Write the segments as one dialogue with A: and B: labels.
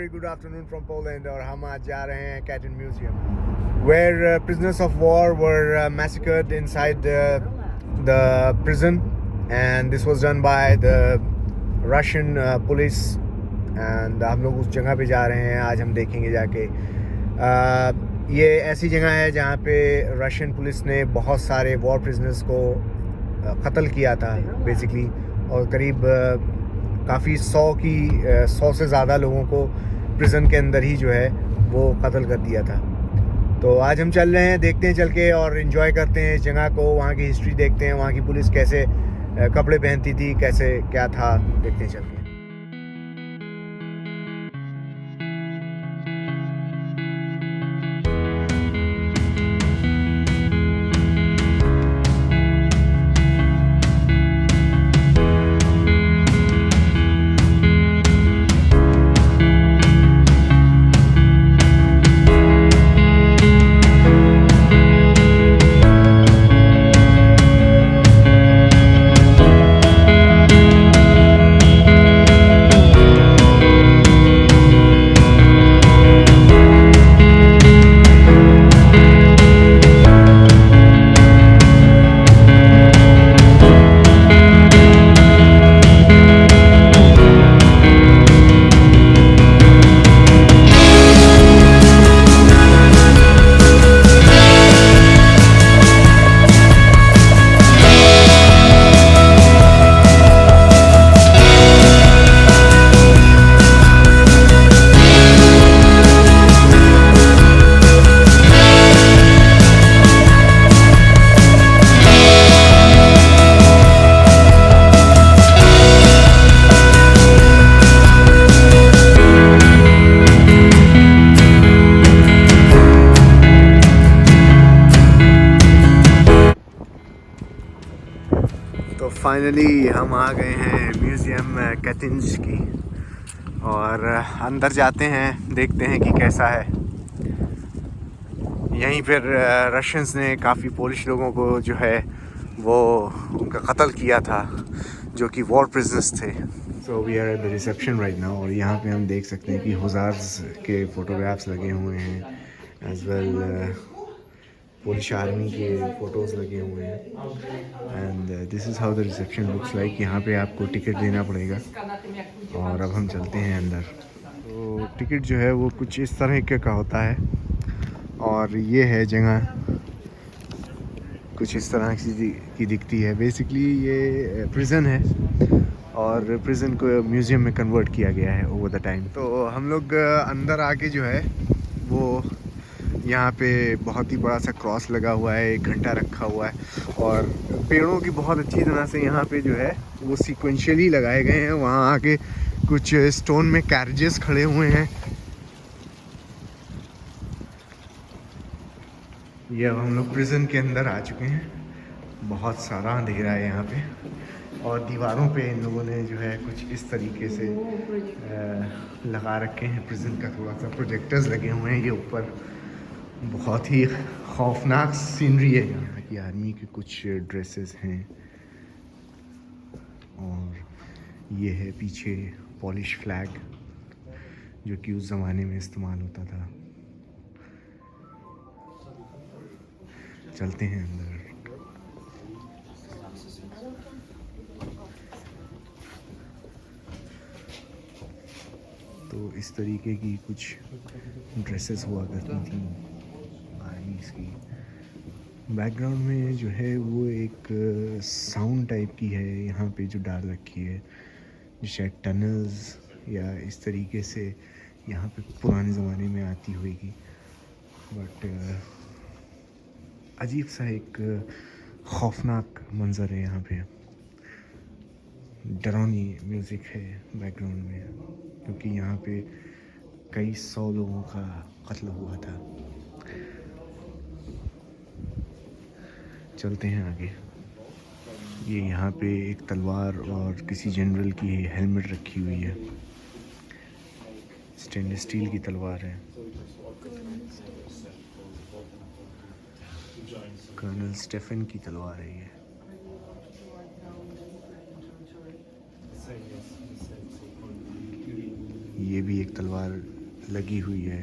A: very good afternoon from Poland और हम आज जा रहे हैं Katyn Museum where prisoners of war were massacred inside the prison, and this was done by the Russian police. and हम लोग उस जगह पे जा रहे हैं, आज हम देखेंगे जाके। ये ऐसी जगह है जहाँ पे रशियन पुलिस ने बहुत सारे वॉर प्रिजनर्स को कत्ल किया था बेसिकली, और करीब काफ़ी 100 से ज़्यादा लोगों को प्रिजन के अंदर ही जो है वो कत्ल कर दिया था। तो आज हम चल रहे हैं, देखते हैं चल के और इन्जॉय करते हैं इस जगह को, वहाँ की हिस्ट्री देखते हैं, वहाँ की पुलिस कैसे कपड़े पहनती थी, कैसे क्या था, देखते हैं चल के। तो फाइनली हम आ गए हैं म्यूज़ियम कैथिन्स की, और अंदर जाते हैं, देखते हैं कि कैसा है। यहीं पर रशियंस ने काफ़ी पोलिश लोगों को जो है वो उनका कत्ल किया था, जो कि वॉर प्रिजनर्स थे। So we are at the reception right now, और यहाँ पे हम देख सकते हैं कि हुज़ार्स के फ़ोटोग्राफ्स लगे हुए हैं, एज वेल पोलिश आर्मी के फ़ोटोज़ लगे हुए हैं। And this is how the reception looks like. यहाँ पे आपको टिकट देना पड़ेगा, और अब हम चलते हैं अंदर। तो टिकट जो है वो कुछ इस तरह का होता है, और ये है जगह कुछ इस तरह की दिखती है। बेसिकली ये प्रिज़न है, और प्रिज़न को म्यूज़ियम में कन्वर्ट किया गया है ओवर द टाइम। तो हम लोग अंदर आके जो है वो यहाँ पे बहुत ही बड़ा सा क्रॉस लगा हुआ है, एक घंटा रखा हुआ है, और पेड़ों की बहुत अच्छी तरह से यहाँ पे जो है वो सीक्वेंशियली लगाए गए हैं। वहाँ आके कुछ स्टोन में कैरेजेस खड़े हुए हैं। ये अब हम लोग प्रिजन के अंदर आ चुके हैं। बहुत सारा अंधेरा है यहाँ पे, और दीवारों पे इन लोगों ने जो है कुछ इस तरीके से लगा रखे हैं प्रिजन का, थोड़ा सा प्रोजेक्टर्स लगे हुए हैं ये ऊपर। बहुत ही खौफनाक सीनरी है। यहाँ की आर्मी के कुछ ड्रेसेस हैं, और ये है पीछे पॉलिश फ्लैग, जो कि उस ज़माने में इस्तेमाल होता था। चलते हैं अंदर। तो इस तरीके की कुछ ड्रेसेस हुआ करती थी आर्मीज़ की। बैकग्राउंड में जो है वो एक साउंड टाइप की है यहाँ पे जो डाल रखी है, जो शायद टनल्स या इस तरीके से यहाँ पे पुराने ज़माने में आती होगी। बट अजीब सा एक खौफनाक मंज़र है यहाँ पे। डरावनी म्यूज़िक है बैकग्राउंड में, क्योंकि यहाँ पे कई 100 लोगों का कत्ल हुआ था। चलते हैं आगे। ये यहाँ पे एक तलवार और किसी जनरल की हेलमेट रखी हुई है। स्टेनलेस स्टील की तलवार है। कर्नल स्टेफन की तलवार है ये। ये भी एक तलवार लगी हुई है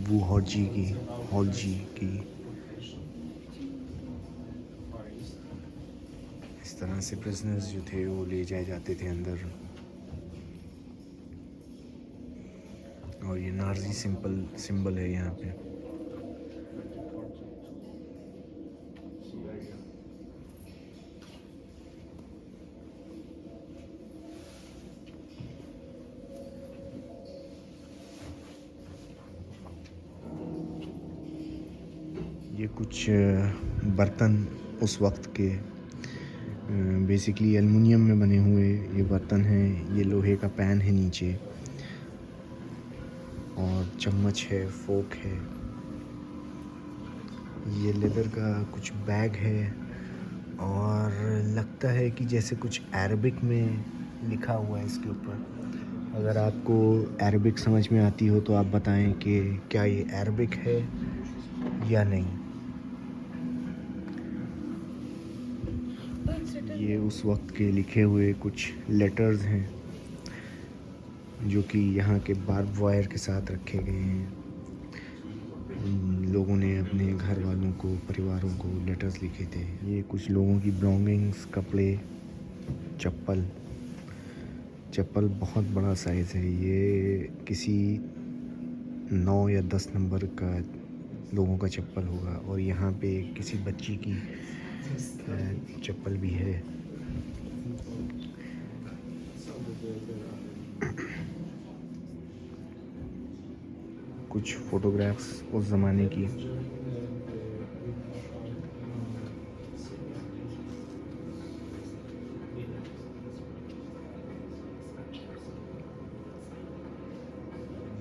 A: वू हॉलजी की। इस तरह से प्रिजनर्स जो थे वो ले जाए जाते थे अंदर। और ये नाजी सिंबल है यहाँ पे। ये कुछ बर्तन उस वक्त के बेसिकली एल्युमिनियम में बने हुए ये बर्तन हैं। ये लोहे का पैन है नीचे, और चम्मच है, फोक है। ये लेदर का कुछ बैग है, और लगता है कि जैसे कुछ अरबिक में लिखा हुआ है इसके ऊपर। अगर आपको अरबिक समझ में आती हो तो आप बताएं कि क्या ये अरबिक है या नहीं। ये उस वक्त के लिखे हुए कुछ लेटर्स हैं जो कि यहाँ के बार्ब वायर के साथ रखे गए हैं। लोगों ने अपने घर वालों को, परिवारों को लेटर्स लिखे थे। ये कुछ लोगों की बिलोंगिंग्स, कपड़े, चप्पल बहुत बड़ा साइज़ है। ये किसी 9 या 10 नंबर का लोगों का चप्पल होगा। और यहाँ पे किसी बच्ची की चप्पल भी है। कुछ फोटोग्राफ्स उस ज़माने की।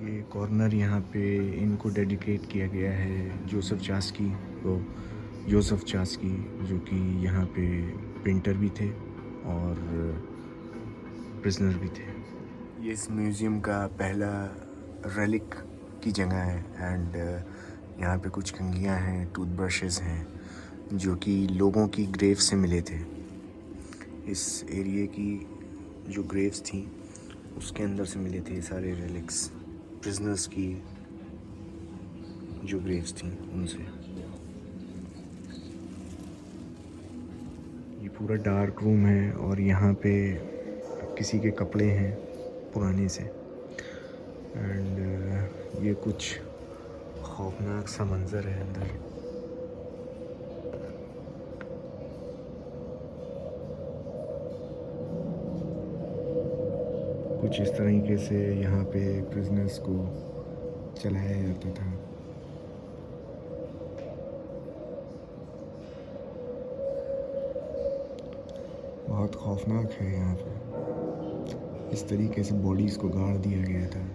A: ये कॉर्नर यहाँ पे इनको डेडिकेट किया गया है जोसेफ चास्की को। जोसेफ चास्की जो कि यहाँ पे पेंटर भी थे और प्रिजनर भी थे। ये इस म्यूज़ियम का पहला रेलिक की जगह है। एंड यहाँ पे कुछ कंघियाँ हैं, टूथब्रशेस हैं जो कि लोगों की ग्रेव से मिले थे। इस एरिया की जो ग्रेव्स थी उसके अंदर से मिले थे सारे रेलिक्स, प्रिजनर्स की जो ग्रेव्स थी उनसे। ये पूरा डार्क रूम है और यहाँ पे किसी के कपड़े हैं पुराने से। एंड ये कुछ खौफनाक सा मंज़र है अंदर। कुछ इस तरीके से यहाँ पे प्रिजनर्स को चलाया जाता था। बहुत खौफनाक है यहाँ पे। इस तरीके से बॉडीज़ को गाड़ दिया गया था।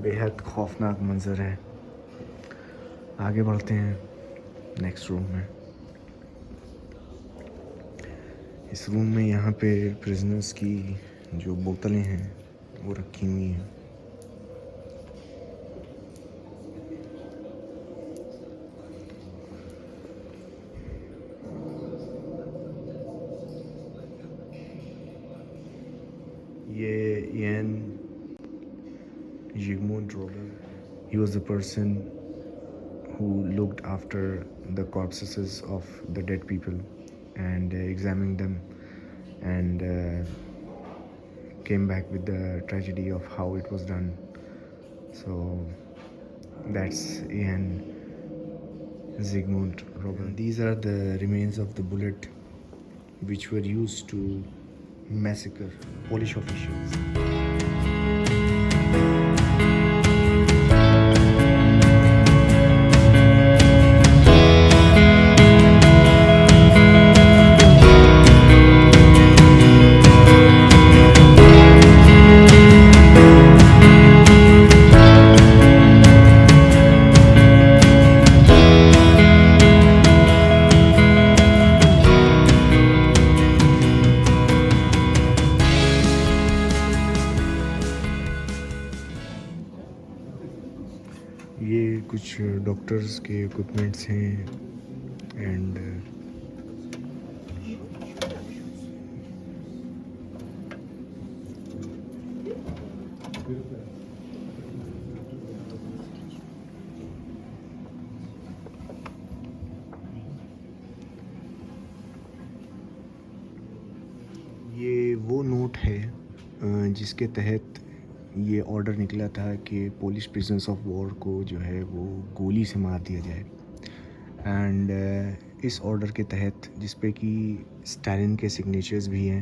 A: बेहद खौफनाक मंज़र है। आगे बढ़ते हैं नेक्स्ट रूम में। इस रूम में यहाँ पे प्रिजनर्स की जो बोतलें हैं वो रखी हुई हैं। ये Ian Zygmunt Roller, he was the person who looked after the corpses of the dead people and examined them and came back with the tragedy of how it was done. So that's Ian Zygmunt Roller. These are the remains of the bullet which were used to massacre Polish officials. Doctors के equipments हैं and ये वो note है जिसके तहत ये order निकला था कि पोलिश प्रिजनर्स ऑफ वॉर को जो है वो गोली से मार दिया जाए एंड इस ऑर्डर के तहत जिस पे कि स्टालिन के सिग्नेचर्स भी हैं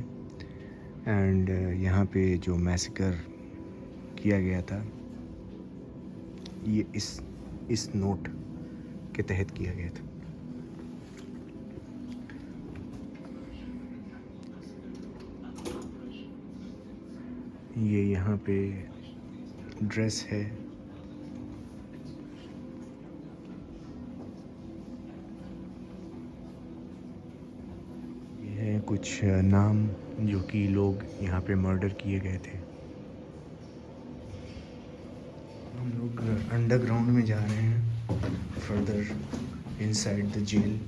A: एंड यहाँ पे जो मैसेकर किया गया था ये इस नोट के तहत किया गया था। ये यहाँ पे ड्रेस है, ये है कुछ नाम जो कि लोग यहाँ पे मर्डर किए गए थे। हम लोग अंडरग्राउंड में जा रहे हैं, फर्दर इनसाइड द जेल।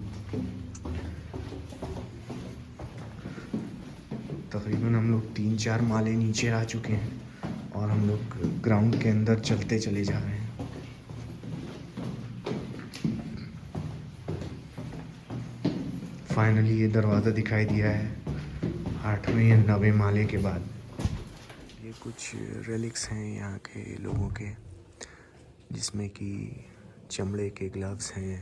A: तकरीबन हम लोग 3-4 माले नीचे आ चुके हैं और हम लोग ग्राउंड के अंदर चलते चले जा रहे हैं। फाइनली ये दरवाज़ा दिखाई दिया है 8वें या 9वें माले के बाद। ये कुछ रेलिक्स हैं यहाँ के लोगों के, जिसमें कि चमड़े के ग्लव्स हैं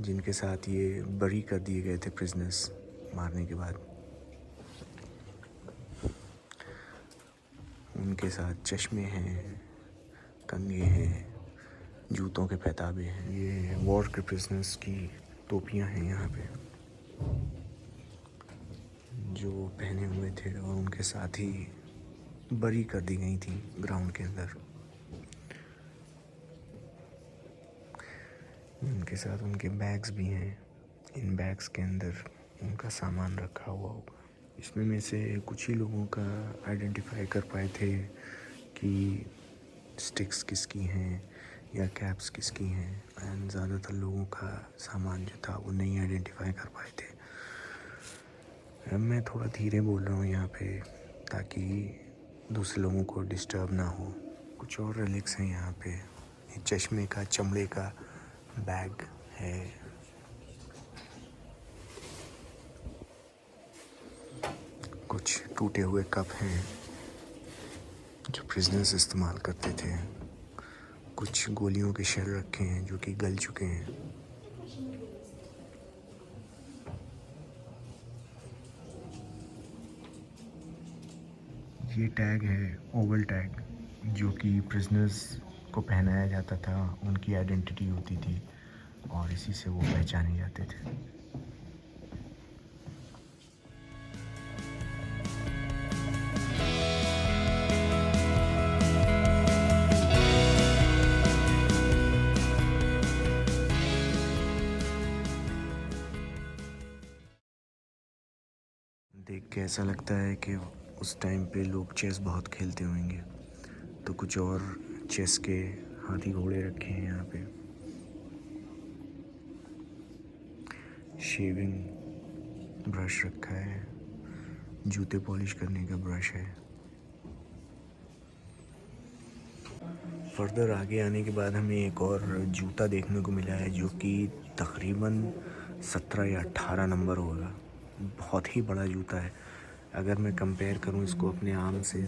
A: जिनके साथ ये बरी कर दिए गए थे प्रिजनर्स मारने के बाद। उनके साथ चश्मे हैं, कंघे हैं, जूतों के पैताबे हैं। ये वॉर के प्रिजनर्स की टोपियां हैं यहाँ पे जो पहने हुए थे और उनके साथ ही बरी कर दी गई थी ग्राउंड के अंदर। उनके साथ उनके बैग्स भी हैं, इन बैग्स के अंदर उनका सामान रखा हुआ होगा। इसमें में से कुछ ही लोगों का आइडेंटिफाई कर पाए थे कि स्टिक्स किसकी हैं या कैप्स किसकी हैं, एंड ज़्यादातर लोगों का सामान जो था वो नहीं आइडेंटिफाई कर पाए थे। मैं थोड़ा धीरे बोल रहा हूँ यहाँ पे ताकि दूसरे लोगों को डिस्टर्ब ना हो। कुछ और रिलिक्स हैं यहाँ पे, चश्मे का चमड़े का बैग है, कुछ टूटे हुए कप हैं जो प्रिजनर्स इस्तेमाल करते थे, कुछ गोलियों के शेल रखे हैं जो कि गल चुके हैं। ये टैग है ओवल टैग जो कि प्रिजनर्स को पहनाया जाता था, उनकी आइडेंटिटी होती थी और इसी से वो पहचाने जाते थे। देख के ऐसा लगता है कि उस टाइम पे लोग चेस बहुत खेलते होंगे। तो कुछ और चेस के हाथी घोड़े रखे हैं यहाँ पे। शेविंग ब्रश रखा है, जूते पॉलिश करने का ब्रश है। फर्दर आगे आने के बाद हमें एक और जूता देखने को मिला है जो कि तकरीबन 17 या 18 नंबर होगा। बहुत ही बड़ा जूता है। अगर मैं कंपेयर करूं इसको अपने आर्म से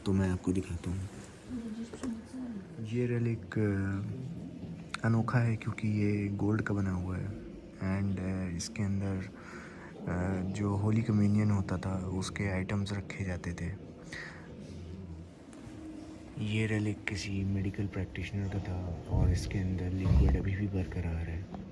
A: तो मैं आपको दिखाता हूँ। ये रेलिक अनोखा है क्योंकि ये गोल्ड का बना हुआ है एंड इसके अंदर जो होली कम्युनियन होता था उसके आइटम्स रखे जाते थे। ये रेलिक किसी मेडिकल प्रैक्टिशनर का था और इसके अंदर लिक्विड अभी भी बरकरार है।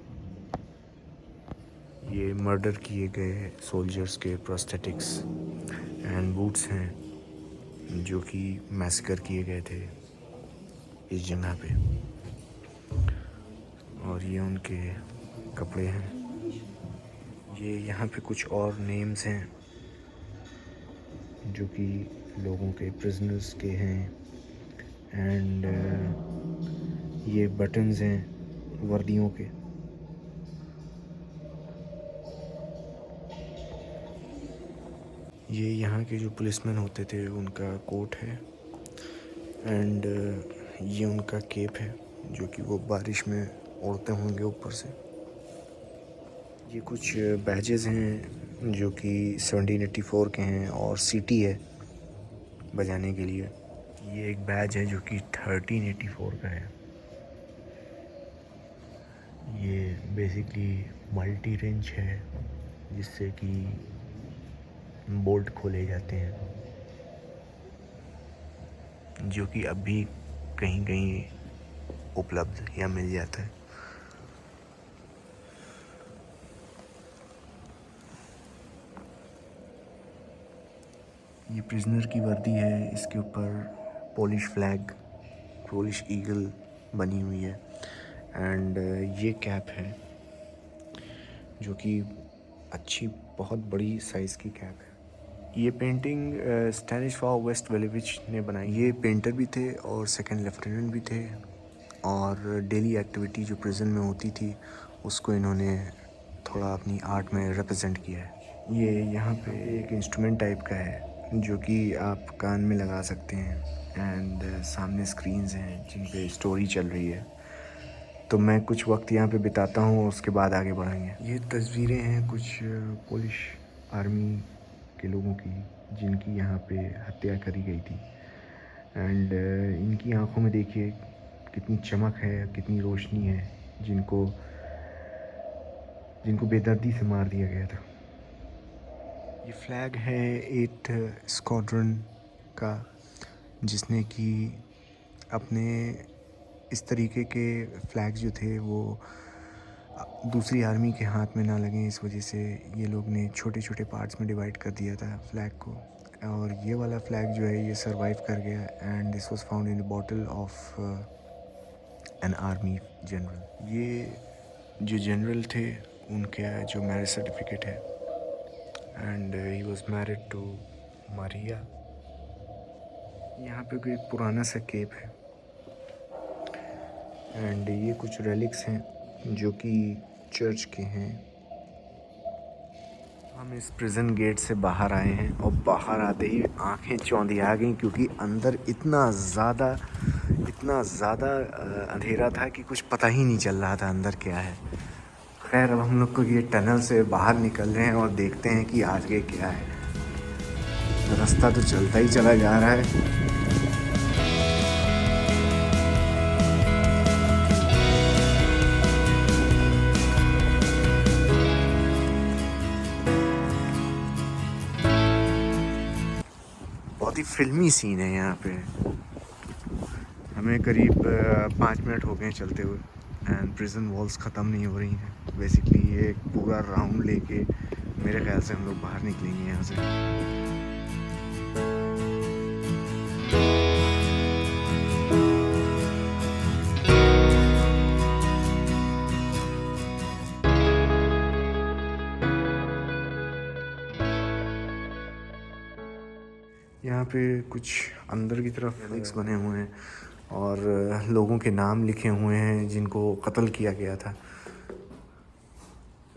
A: ये मर्डर किए गए सोल्जर्स के प्रोस्थेटिक्स एंड बूट्स हैं जो कि मैसेकर किए गए थे इस जगह पे, और ये उनके कपड़े हैं। ये यहाँ पे कुछ और नेम्स हैं जो कि लोगों के प्रिजनर्स के हैं एंड ये बटन्स हैं वर्दियों के। ये यहाँ के जो पुलिसमैन होते थे उनका कोट है एंड ये उनका केप है जो कि वो बारिश में ओढ़ते होंगे ऊपर से। ये कुछ बैजेस हैं जो कि 1784 के हैं और सीटी है बजाने के लिए। ये एक बैज है जो कि 1384 का है। ये बेसिकली मल्टी रेंज है जिससे कि बोल्ट खोले जाते हैं, जो कि अभी कहीं कहीं उपलब्ध या मिल जाता है। ये प्रिजनर की वर्दी है, इसके ऊपर पोलिश फ्लैग, पोलिश ईगल बनी हुई है एंड ये कैप है जो कि अच्छी बहुत बड़ी साइज़ की कैप है। ये पेंटिंग स्टैनिस्लाव वेस्टवेलेविच ने बनाई। ये पेंटर भी थे और सेकंड लेफ्टिनेंट भी थे और डेली एक्टिविटी जो प्रिजन में होती थी उसको इन्होंने थोड़ा अपनी आर्ट में रिप्रेजेंट किया है। ये यहाँ पे एक इंस्ट्रूमेंट टाइप का है जो कि आप कान में लगा सकते हैं एंड सामने स्क्रीन्स हैं जिन पे स्टोरी चल रही है। तो मैं कुछ वक्त यहाँ पे बिताता हूँ और उसके बाद आगे बढ़ेंगे। ये तस्वीरें हैं कुछ पोलिश आर्मी के लोगों की जिनकी यहाँ पे हत्या करी गई थी एंड इनकी आंखों में देखिए कितनी चमक है, कितनी रोशनी है, जिनको बेदर्दी से मार दिया गया था। ये फ्लैग है 8th स्क्वाड्रन का, जिसने कि अपने इस तरीके के फ्लैग जो थे वो दूसरी आर्मी के हाथ में ना लगें, इस वजह से ये लोग ने छोटे छोटे पार्ट्स में डिवाइड कर दिया था फ्लैग को। और ये वाला फ्लैग जो है ये सरवाइव कर गया and this was found in the bottle of an army general. ये जो जनरल थे उनका जो मैरिज सर्टिफिकेट है and he was married to Maria. यहाँ पे कोई पुराना सा केप है एंड ये कुछ रेलिक्स हैं जो कि चर्च के हैं। हम इस प्रिजन गेट से बाहर आए हैं और बाहर आते ही आंखें चौंधिया गईं क्योंकि अंदर इतना ज़्यादा अंधेरा था कि कुछ पता ही नहीं चल रहा था अंदर क्या है। खैर अब हम लोग को ये टनल से बाहर निकल रहे हैं और देखते हैं कि आगे क्या है। रास्ता तो चलता ही चला जा रहा है। बहुत ही फिल्मी सीन है यहाँ पे। हमें करीब 5 मिनट हो गए चलते हुए एंड प्रिजन वॉल्स ख़त्म नहीं हो रही हैं। बेसिकली ये एक पूरा राउंड लेके मेरे ख्याल से हम लोग बाहर निकलेंगे यहाँ से। यहाँ पे कुछ अंदर की तरफ रेलिक्स बने हुए हैं और लोगों के नाम लिखे हुए हैं जिनको कत्ल किया गया था,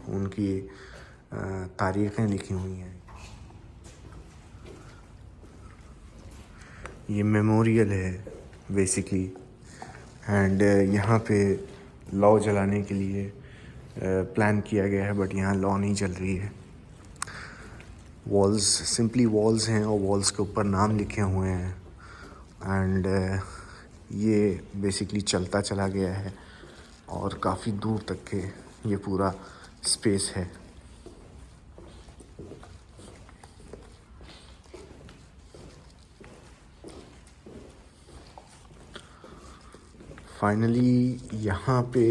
A: उनकी तारीखें लिखी हुई हैं। ये मेमोरियल है बेसिकली एंड यहाँ पे लॉ जलाने के लिए प्लान किया गया है बट यहाँ लॉ नहीं चल रही है। वॉल्स सिंपली वॉल्स हैं और वॉल्स के ऊपर नाम लिखे हुए हैं एंड ये बेसिकली चलता चला गया है और काफ़ी दूर तक के ये पूरा स्पेस है। फाइनली यहाँ पे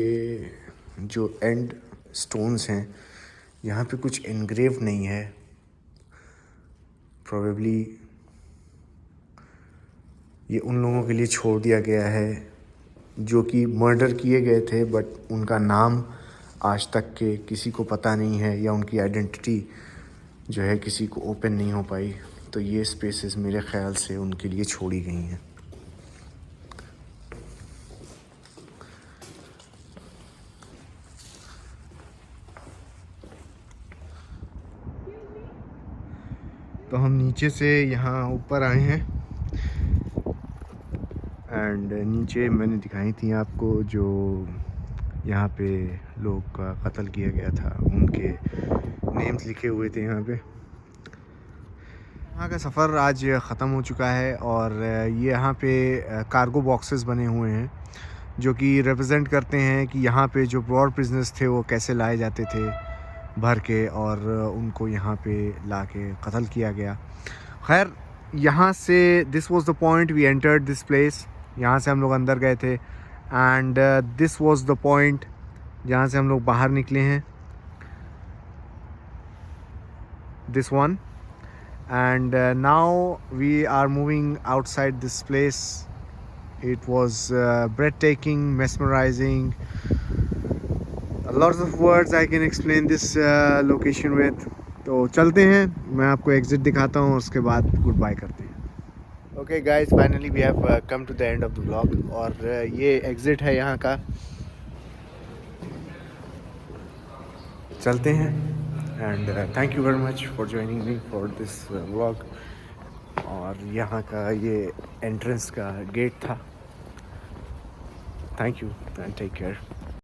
A: जो एंड स्टोन्स हैं यहाँ पे कुछ इनग्रेव नहीं है। प्रोबेबली ये उन लोगों के लिए छोड़ दिया गया है जो कि मर्डर किए गए थे बट उनका नाम आज तक के किसी को पता नहीं है या उनकी आइडेंटिटी जो है किसी को ओपन नहीं हो पाई। तो ये स्पेसेस मेरे ख़्याल से उनके लिए छोड़ी गई हैं। तो हम नीचे से यहाँ ऊपर आए हैं एंड नीचे मैंने दिखाई थी आपको जो यहाँ पे लोग का कत्ल किया गया था, उनके नेम्स लिखे हुए थे यहाँ पे। यहाँ का सफ़र आज ख़त्म हो चुका है और ये यहाँ पे कार्गो बॉक्सेस बने हुए हैं जो कि रिप्रेजेंट करते हैं कि यहाँ पे जो वॉर प्रिजनर्स थे वो कैसे लाए जाते थे भर के और उनको यहाँ पे ला के कत्ल किया गया। खैर यहाँ से this was the point we entered this place, यहाँ से हम लोग अंदर गए थे and this was the point जहाँ से हम लोग बाहर निकले हैं, this one. And now we are moving outside this place. It was breathtaking, mesmerizing. Lots of words I can explain this location with. तो चलते हैं, मैं आपको एग्जिट दिखाता हूँ, उसके बाद गुड बाय करते हैं। Okay guys, finally we have come to the end of the vlog और ये एग्जिट है यहाँ का। चलते हैं and thank you very much for joining me for this vlog. और यहाँ का ये एंट्रेंस का गेट था। Thank you and take care.